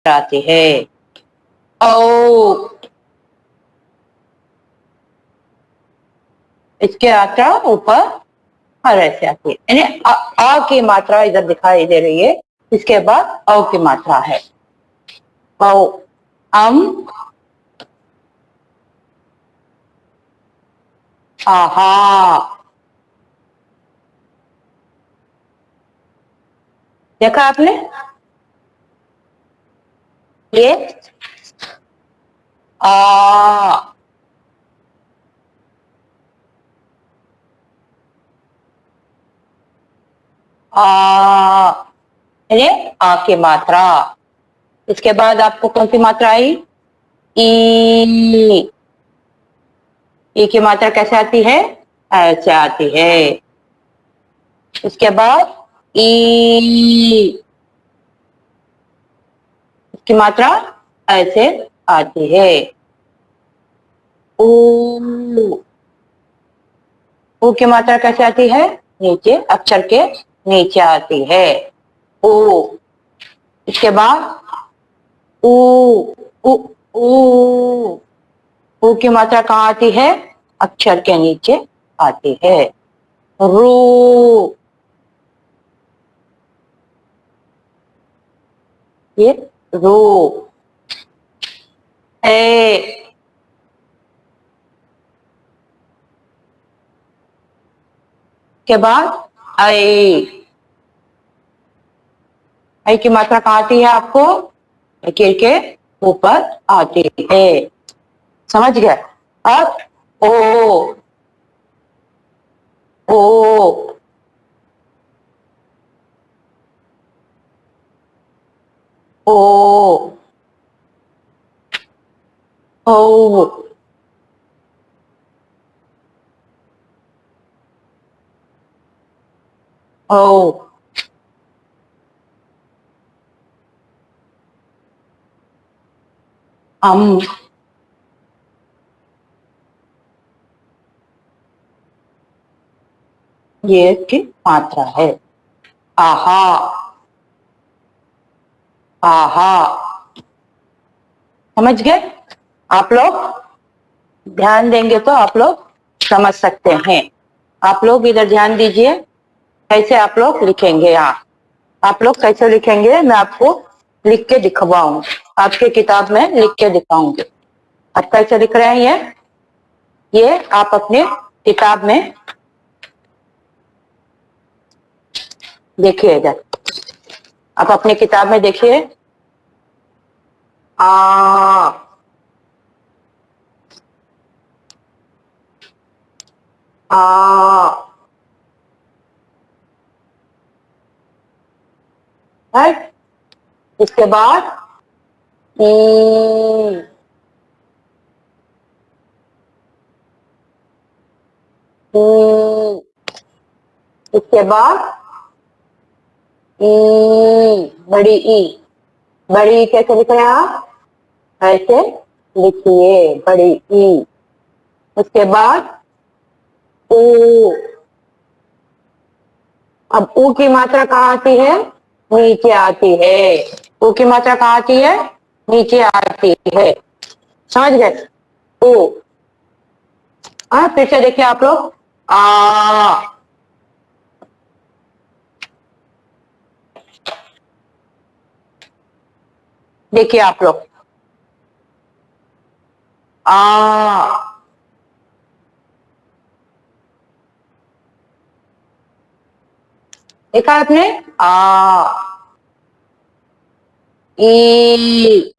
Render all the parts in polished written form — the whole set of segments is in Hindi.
आती है। ओ, इसकी मात्रा ऊपर और ऐसे आती है, यानी अ की मात्रा इधर दिखाई दे रही है, इसके बाद औ की मात्रा है। औ, अम, आहा। देखा आपने ये आ, आ, यानी आ की मात्रा। इसके बाद आपको कौन सी मात्रा आई? ई। ई की मात्रा कैसे आती है? ऐसे आती है। इसके बाद ई की मात्रा ऐसे आती है। ऊ, ऊ की मात्रा कैसे आती है? नीचे, अक्षर के नीचे आती है। ऊ। इसके बाद ऊ, ऊ, ऊ, ऊ की मात्रा कहाँ आती है? अक्षर के नीचे आती है। रू, ये रू। ए, के बाद आई। आई की मात्रा कहाँ आती है आपको? लकीर के ऊपर आती है। समझ गए? अब ओ, ओ, ओ, ओ, ओ, अम, ये की मात्रा है। आहा, आहा। समझ गए आप लोग? ध्यान देंगे तो आप लोग समझ सकते हैं। आप लोग इधर ध्यान दीजिए, कैसे आप लोग लिखेंगे यहाँ। आप लोग कैसे लिखेंगे मैं आपको लिख के दिखवाऊं, आपके किताब में लिख के दिखाऊंगी। आप कैसे लिख रहे हैं ये आप अपने किताब में देखिए। इधर आप अपने किताब में देखिए। आ, आ, राइट। इसके बाद ई, ई, इसके बाद ई, बड़ी ई। बड़ी ई कैसे लिख रहे हैं आप? ऐसे लिखिए, बड़ी ई। उसके बाद ऊ। अब ऊ की मात्रा कहाँ आती है? नीचे आती है। ऊ की मात्रा कहाँ आती है? नीचे आती है। समझ गए? ऊ। हाँ, फिर से देखिए आप लोग। आ, देखिए आप लोग। आ, देखा आपने? आ, ई,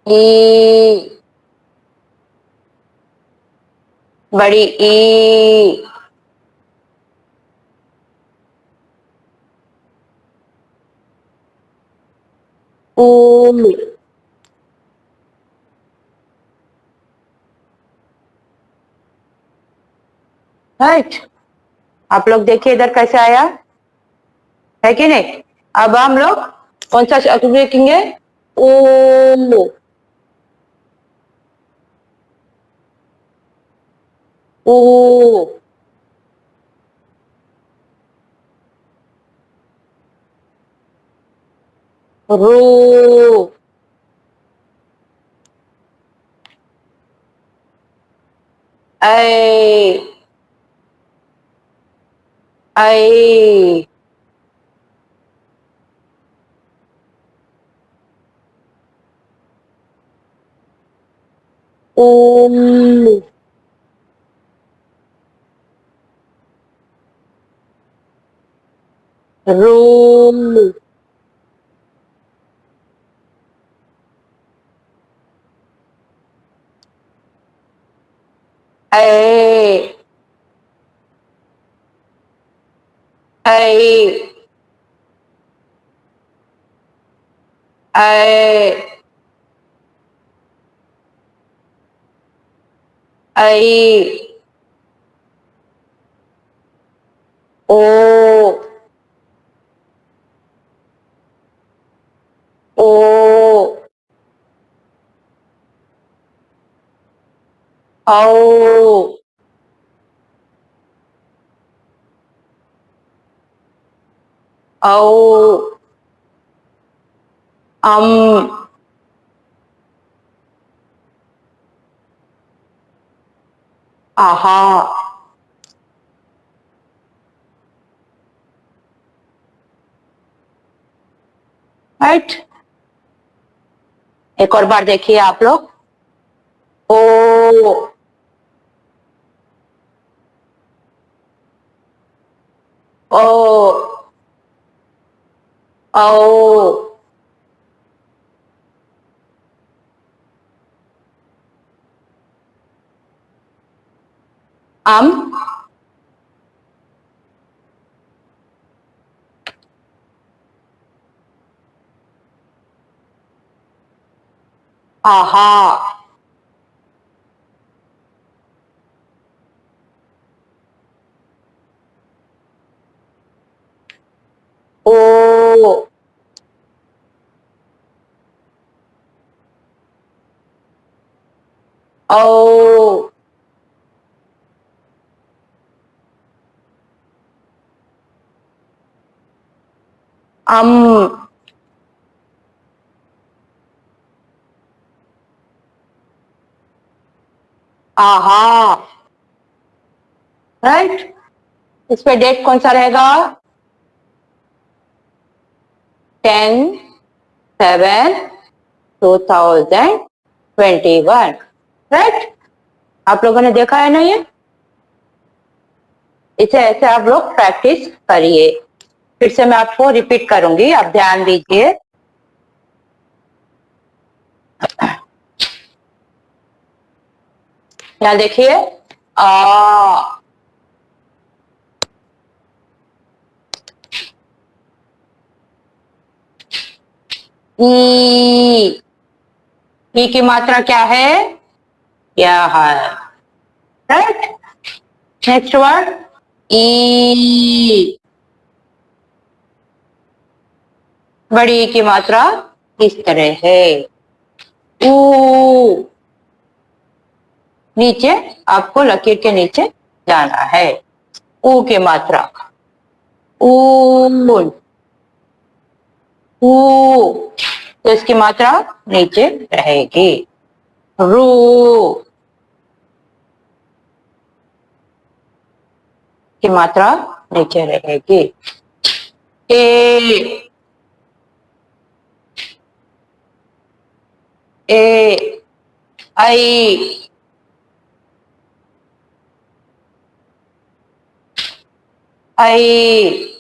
ई, बड़ी ई, ऊ। राइट। आप लोग देखिए इधर कैसे आया है कि नहीं? अब हम लोग कौन सा शब्द देखेंगे? ओ, ओ, रू, ऐ, ऐ, ऊ, रू, ऐ, ऐ, ऐ, ऐ, ओ, ओ, औ, औ, अम, आहा, राइट। एक और बार देखिए आप लोग। ओ, ओ, औ, अम, आहा, ओ, औ, अम, आहा, राइट। इस पे डेट कौन सा रहेगा? 10/7/2021, राइट। आप लोगों ने देखा है ना ये? इसे ऐसे आप लोग प्रैक्टिस करिए। फिर से मैं आपको रिपीट करूंगी, आप ध्यान दीजिए। यहाँ देखिए, आ, ई, ई की मात्रा क्या है? क्या है? राइट। नेक्स्ट वर्ड, ई। बड़ी ई की मात्रा इस तरह है, ऊ। नीचे, आपको लकीर के नीचे जाना है। ऊ की मात्रा, ऊन, ऊ, तो इसकी मात्रा नीचे रहेगी। रू की मात्रा नीचे रहेगी। ए, ए, आई, आई,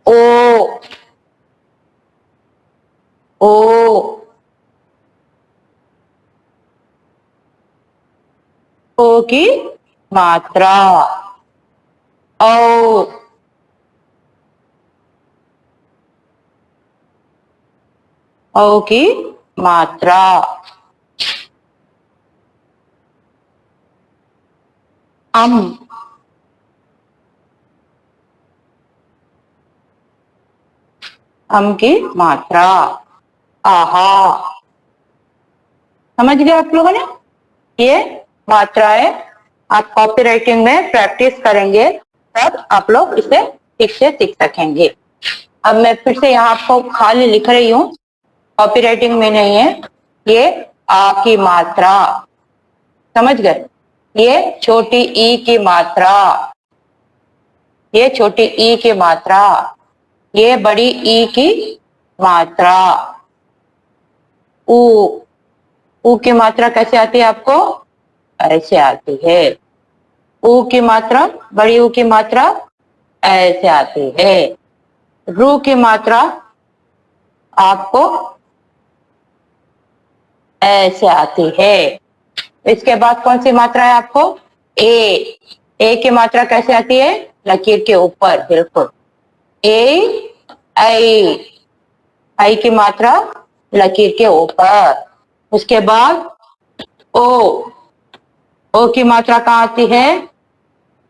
ओ, ओ, ओ की मात्रा, औ, औ की मात्रा, अम, अम की मात्रा, आहा। समझ गए आप लोगों ने? ये मात्राएं आप कॉपी राइटिंग में प्रैक्टिस करेंगे, तब आप लोग इसे ठीक से सीख सकेंगे। अब मैं फिर से यहाँ आपको खाली लिख रही हूँ, कॉपीराइटिंग में नहीं है। ये आ की मात्रा, समझ गए? ये छोटी ई की मात्रा, ये छोटी ई की मात्रा, ये बड़ी ई की मात्रा। ऊ, ऊ की मात्रा कैसे आती है आपको? ऐसे आती है। ऊ की मात्रा, बड़ी ऊ की मात्रा ऐसे आती है। रू की मात्रा आपको ऐसे आती है। इसके बाद कौन सी मात्रा है आपको? ए की मात्रा कैसे आती है? लकीर के ऊपर, बिल्कुल। ए, आई, आई की मात्रा लकीर के ऊपर। उसके बाद ओ, ओ की मात्रा कहाँ आती है?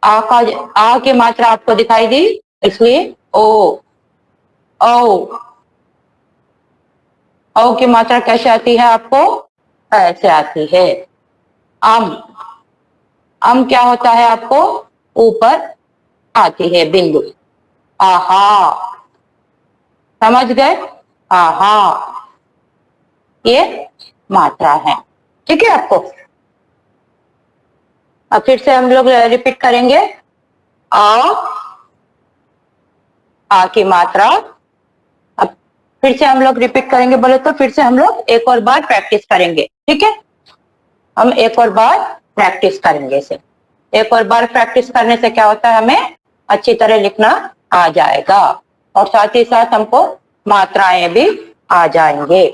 आ की मात्रा आपको दिखाई दी, इसलिए ओ। ओ, ओ की मात्रा कैसे आती है आपको? ऐसे आती है। अम क्या होता है आपको? ऊपर आती है बिंदु। आहा, समझ गए? आहा, ये मात्रा है। ठीक है आपको? अब फिर से हम लोग रिपीट करेंगे। आ, आ की मात्रा। अब फिर से हम लोग रिपीट करेंगे, बोले तो फिर से हम लोग एक और बार प्रैक्टिस करेंगे। ठीक है? हम एक और बार प्रैक्टिस करेंगे इसे। एक और बार प्रैक्टिस करने से क्या होता है, हमें अच्छी तरह लिखना आ जाएगा, और साथ ही साथ हमको मात्राएं भी आ जाएंगे।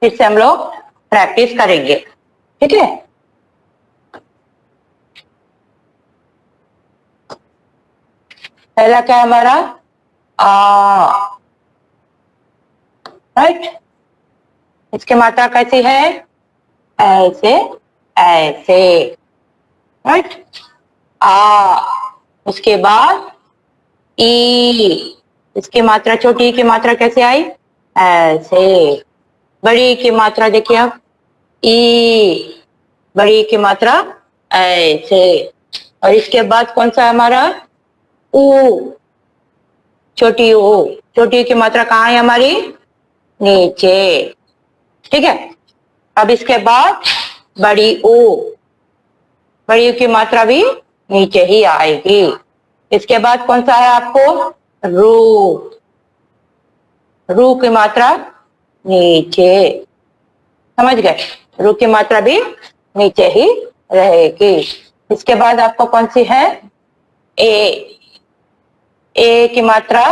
फिर से हम लोग प्रैक्टिस करेंगे। ठीक है? पहला क्या है हमारा? आ, राइट। इसकी मात्रा कैसी है? ऐसे, ऐसे, राइट। आ, उसके बाद ई, इसकी मात्रा, छोटी ई की मात्रा कैसे आई? ऐसे। बड़ी ई की मात्रा देखिए आप, ई, बड़ी ई की मात्रा ऐसे। और इसके बाद कौन सा है हमारा? ऊ, छोटी ओ, छोटी की मात्रा कहाँ है हमारी? नीचे। ठीक है? अब इसके बाद बड़ी ओ, बड़ी ओ की मात्रा भी नीचे ही आएगी। इसके बाद कौन सा है आपको? रू, रू की मात्रा नीचे, समझ गए? रू की मात्रा भी नीचे ही रहेगी। इसके बाद आपको कौन सी है? ए की मात्रा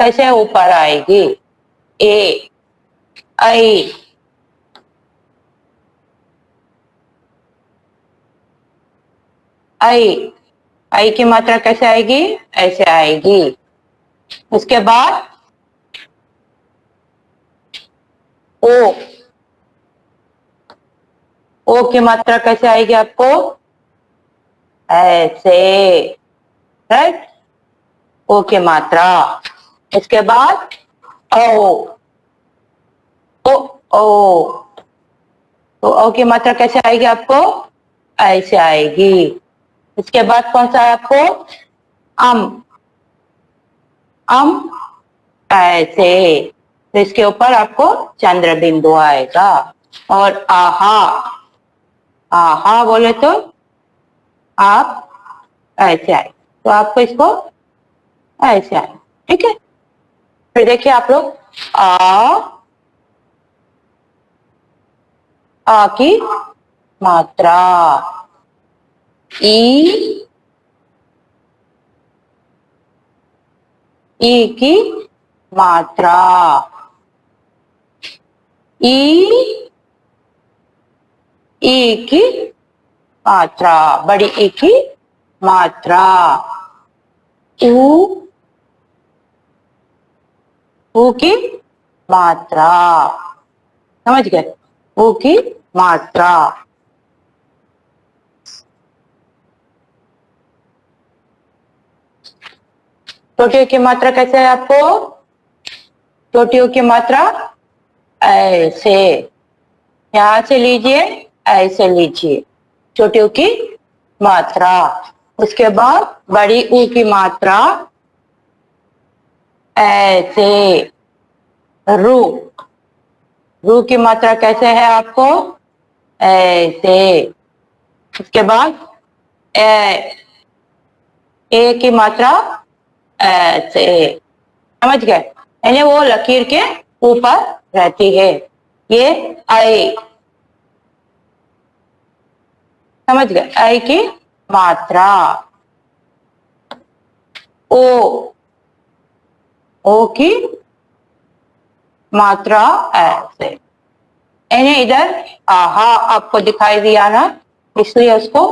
कैसे ऊपर आएगी? ए, आई, आई, आई की मात्रा कैसे आएगी? ऐसे आएगी। उसके बाद ओ, ओ की मात्रा कैसे आएगी आपको? ऐसे, राइट। ओ की मात्रा। इसके बाद ओ, ओ, ओ, तो ओ की मात्रा कैसे आएगी आपको? ऐसे आएगी। इसके बाद कौन सा है आपको? अम, अम, ऐसे। तो इसके ऊपर आपको चंद्र बिंदु आएगा। और आहा, आहा बोले तो आप ऐसे आए, तो आपको इसको ऐसे आए। ठीक है? फिर देखिए आप लोग, आ की मात्रा, ई, ई की मात्रा, ई, ई की मात्रा, बड़ी ई की मात्रा, ऊ, ऊ की मात्रा, समझ गए? ऊ की मात्रा। छोटे की मात्रा कैसे है आपको? चोटियों की मात्रा ऐसे, यहां से लीजिए, ऐसे लीजिए चोटियों की मात्रा। उसके बाद बड़ी ऊ की मात्रा ऐसे, रू। रू की मात्रा कैसे है आपको? ऐसे। उसके बाद ए, ए की मात्रा ऐसे, समझ गए? यानी वो लकीर के ऊपर रहती है। ये आई, समझ गए? आई की मात्रा। ओ, ओ की मात्रा ऐसे, यानी इधर आहा आपको दिखाई दिया ना, इसलिए उसको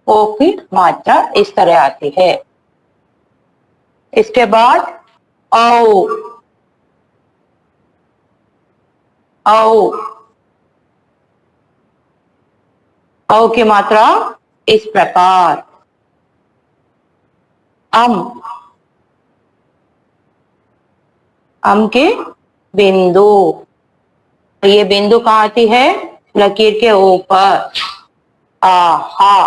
ओ की मात्रा इस तरह आती है। इसके बाद औ, औ, औ की मात्रा इस प्रकार। अम, अम के बिंदु, ये बिंदु कहाँ आती है? लकीर के ऊपर। आहा,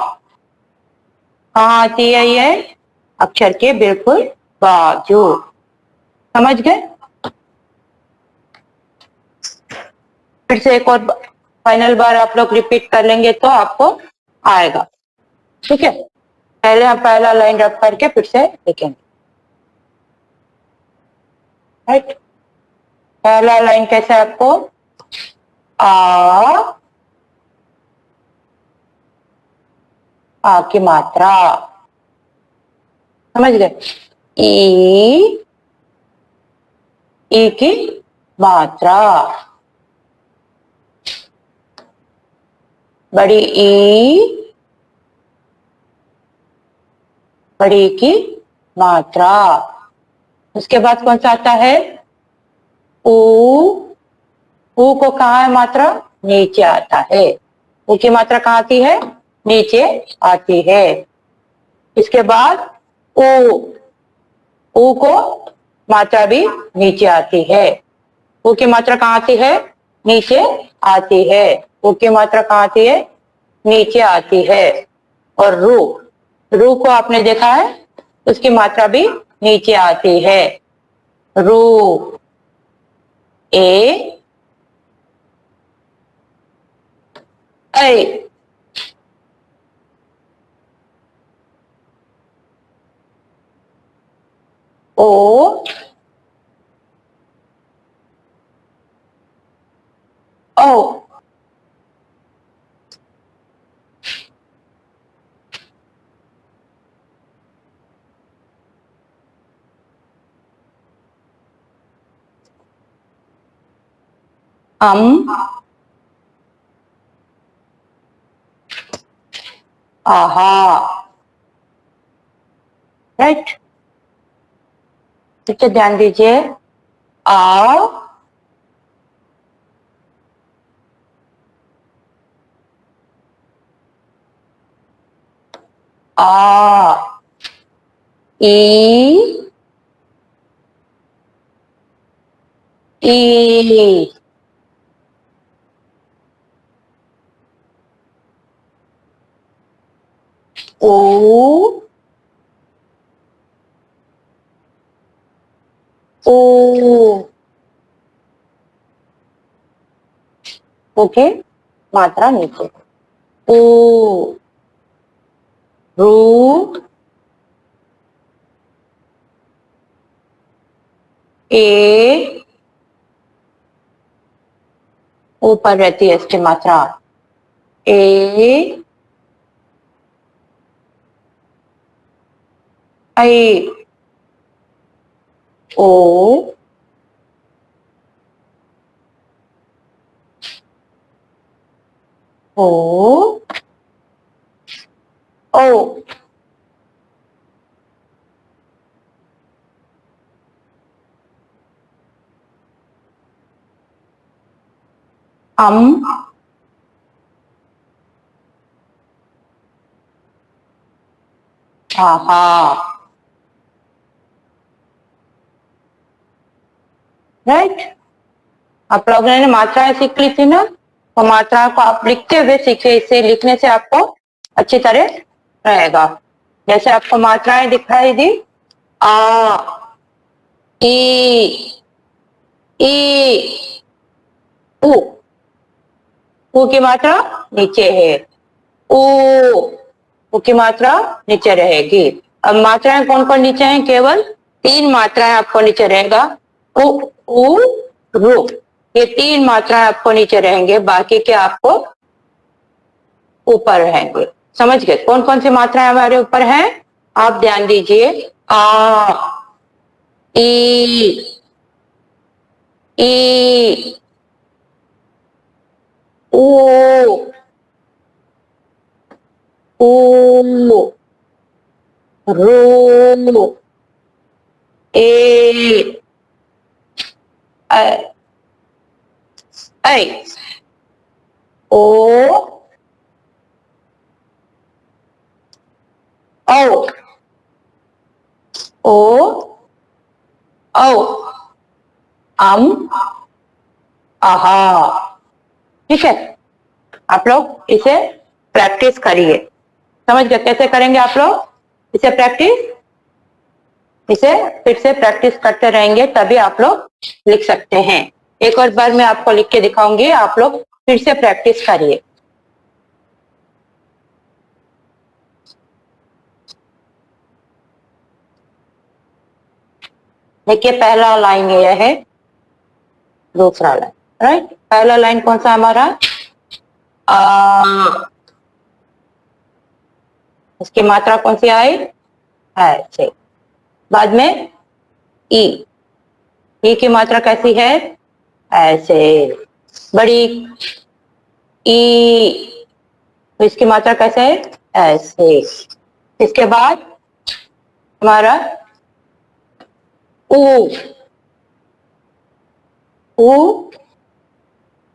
कहाँ आती है ये? अक्षर के बिल्कुल बाजू, समझ गए? फिर से एक और फाइनल बार आप लोग रिपीट कर लेंगे तो आपको आएगा, ठीक है? पहले हम पहला लाइन रख करके फिर से लिखेंगे, राइट? पहला लाइन कैसे आपको? आ की मात्रा, समझ गए? ई, ई की मात्रा, बड़ी ई, बड़ी की मात्रा। उसके बाद कौन सा आता है? ऊ, ऊ को कहाँ है मात्रा? नीचे आता है। ऊ की मात्रा कहाँ आती है? नीचे आती है। इसके बाद ऊ, ऊ को मात्रा भी नीचे आती है। ऊ की मात्रा कहाँ आती है? नीचे आती है। ऊ की मात्रा कहाँ आती है? नीचे आती है। और रू, रू को आपने देखा है, उसकी मात्रा भी नीचे आती है। रू, ए, ऐ, ओ, ओ, अम, आहा, राइट? ठीक है, ध्यान दीजिए। आ, आ, ई, ई, ओ, ओ, ओके, मात्रा नीचे। ओ, रू, ए, ऊपर रहती है इसकी मात्रा। ए, आई, ओ, ओ, ओ, अम, आहा, राइट। आप लोगों ने मात्राएं सीख ली थी ना, तो मात्राओं को आप लिखते हुए सीखे, इसे लिखने से आपको अच्छी तरह रहेगा। जैसे आपको मात्राएं दिखाई दी, आ, ई, ई, उ। उ की मात्रा नीचे है, उ, उ की मात्रा नीचे रहेगी। अब मात्राएं कौन कौन नीचे हैं? केवल 3 मात्राएं आपको नीचे रहेगा, उ, उ, रु। ये 3 मात्राएं आपको नीचे रहेंगे, बाकी के आपको ऊपर रहेंगे। समझ गए कौन कौन सी मात्राएं हमारे ऊपर हैं? आप ध्यान दीजिए, आ, ई, ई, ऊ, ऊ, रू, ए, ऐ, ओ, औ, ओ, औ, आहा। ठीक है, आप लोग इसे प्रैक्टिस करिए। समझ गए कैसे करेंगे आप लोग इसे प्रैक्टिस? इसे फिर से प्रैक्टिस करते रहेंगे तभी आप लोग लिख सकते हैं। एक और बार मैं आपको लिख के दिखाऊंगी, आप लोग फिर से प्रैक्टिस करिए। देखिए पहला लाइन ये है, दूसरा लाइन, राइट। पहला लाइन कौन सा हमारा? आ, इसकी मात्रा कौन सी आई? ऐसे। बाद में ई, ई की मात्रा कैसी है? ऐसे, बड़ी ई, तो इसकी मात्रा कैसे है? ऐसे। इसके बाद हमारा ऊ, ऊ,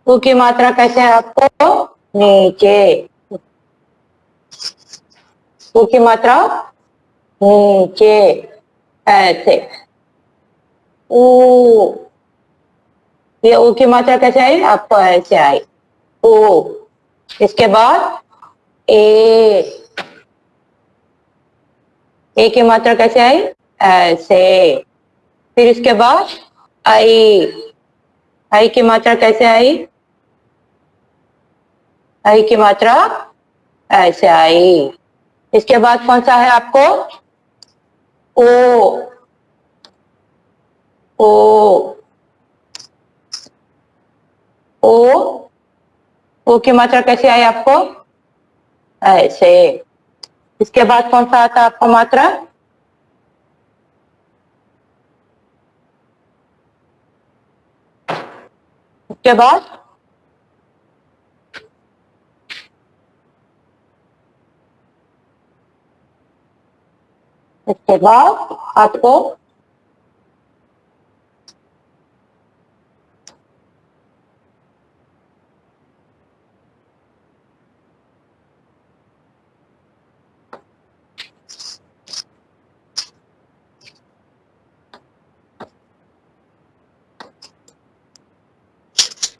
ऊ की मात्रा कैसे है आपको? नीचे। ऊ की मात्रा नीचे, ऐसे। ऊ, ये ऊ की मात्रा कैसे आई? आपको ऐसे आई, ओ। इसके बाद ए, ए की मात्रा कैसे आई? ऐसे। फिर इसके बाद आई, आई की मात्रा कैसे आई? आई की मात्रा ऐसे आई। इसके बाद कौन सा है आपको? ओ, ओ, ओ, ओ की मात्रा कैसे आई आपको? ऐसे। इसके बाद कौन सा आता है आपको मात्रा? इसके बाद इसके बाद आपको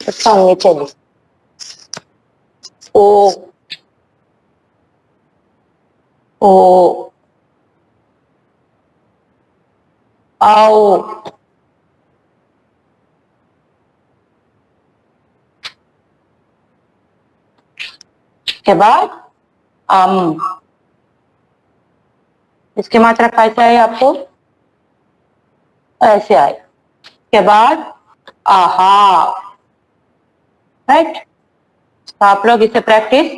अच्छा नीचे लिख, ओ, ओ, आओ, के बाद आम। इसकी मात्रा कैसे आई आपको? ऐसे आई। के बाद आहा, राइट। तो आप लोग इसे प्रैक्टिस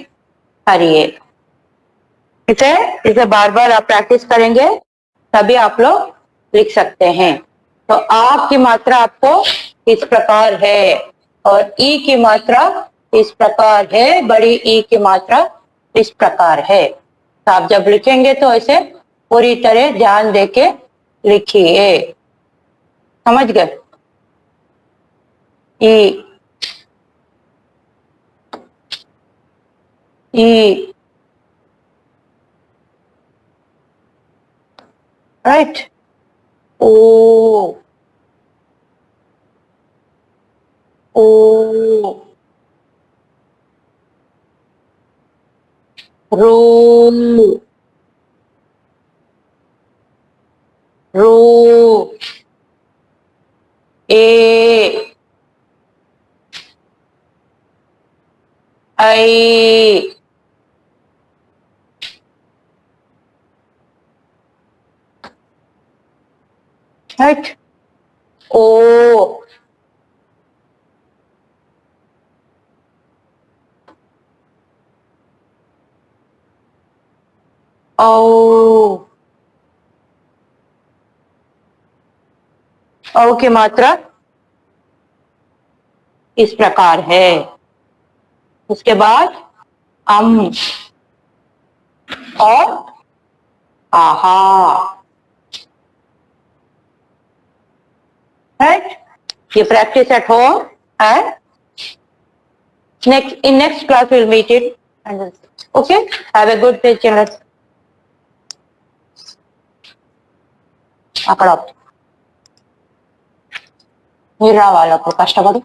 करिए। इसे इसे बार बार आप प्रैक्टिस करेंगे तभी आप लोग लिख सकते हैं। तो आ की मात्रा आपको इस प्रकार है, और ई की मात्रा इस प्रकार है, बड़ी ई की मात्रा इस प्रकार है। तो आप जब लिखेंगे तो इसे पूरी तरह ध्यान देके लिखिए। समझ गए? ई, ई, right. O, O, ru, ru, a, I, right? O, औ, औ की मात्रा इस प्रकार है। उसके बाद अम और आहा, right? You practice at home and next class we'll meet it. And okay, have a good day, children. అక్కడ మీరు రావాలి అప్పుడు కష్టపడి